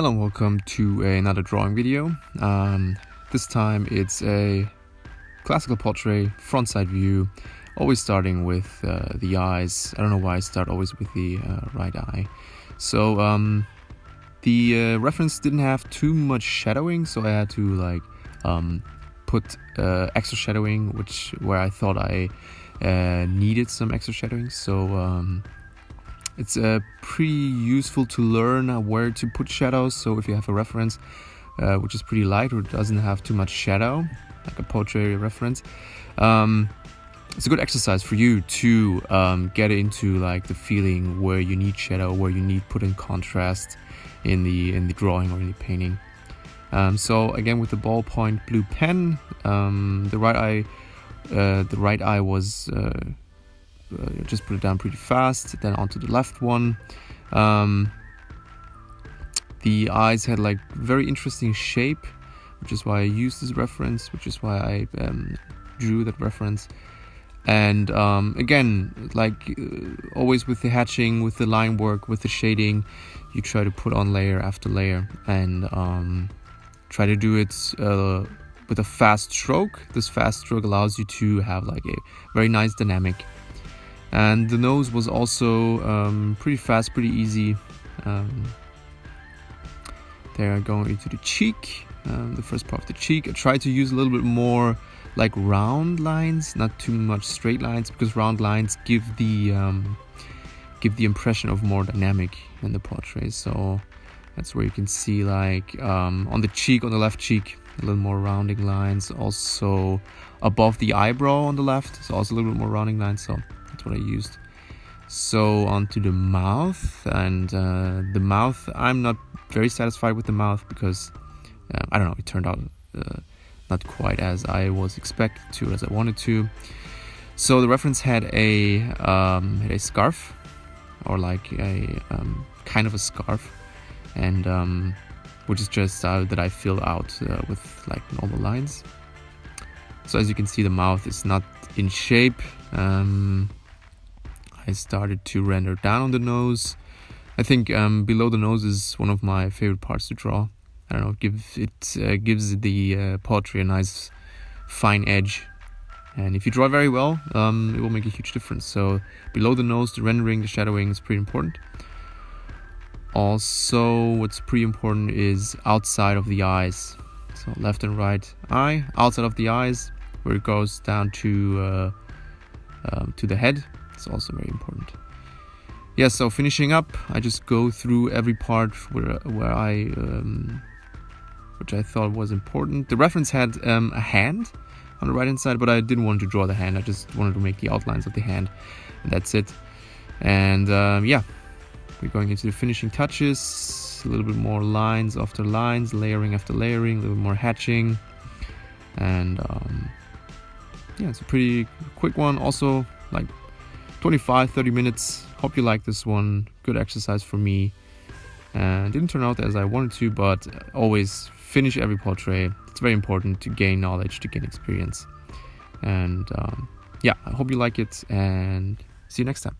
Hello and welcome to another drawing video. This time it's a classical portrait, front side view, always starting with the eyes. I don't know why I start always with the right eye. So the reference didn't have too much shadowing, so I had to put extra shadowing, where I thought I needed some extra shadowing. So it's pretty useful to learn where to put shadows. So if you have a reference which is pretty light or doesn't have too much shadow, like a portrait reference, it's a good exercise for you to get into the feeling where you need shadow, where you need put in contrast in the drawing or in the painting. So again, with the ballpoint blue pen, the right eye was just put it down pretty fast, then onto the left one. The eyes had very interesting shape, which is why I used this reference, which is why I drew that reference. And again, always with the hatching, with the line work, with the shading, you try to put on layer after layer and try to do it with a fast stroke. This fast stroke allows you to have a very nice dynamic. And the nose was also pretty fast, pretty easy. There, going into the cheek, the first part of the cheek. I tried to use a little bit more round lines, not too much straight lines, because round lines give the impression of more dynamic in the portrait. So that's where you can see on the cheek, on the left cheek, a little more rounding lines. Also above the eyebrow on the left, so also a little bit more rounding lines. So that's what I used. So onto the mouth, and the mouth, I'm not very satisfied with the mouth because I don't know, it turned out not quite as I was expected to, as I wanted to. So the reference had a scarf, or a kind of a scarf, and which is just that I fill out with normal lines. So as you can see, the mouth is not in shape. I started to render down on the nose. I think below the nose is one of my favorite parts to draw. I don't know, it gives the portrait a nice fine edge, and if you draw very well, it will make a huge difference. So below the nose, the rendering, the shadowing is pretty important. Also, what's pretty important is outside of the eyes. So left and right eye, outside of the eyes, where it goes down to the head. It's also very important. Yeah, so finishing up, I just go through every part where I which I thought was important. The reference had a hand on the right hand side, but I didn't want to draw the hand. I just wanted to make the outlines of the hand, and that's it. And yeah, we're going into the finishing touches, a little bit more lines after lines, layering after layering, a little more hatching, and yeah, it's a pretty quick one. Also 25-30 minutes. Hope you like this one. Good exercise for me. Didn't turn out as I wanted to, but always finish every portrait. It's very important to gain knowledge, to gain experience. And yeah, I hope you like it, and see you next time.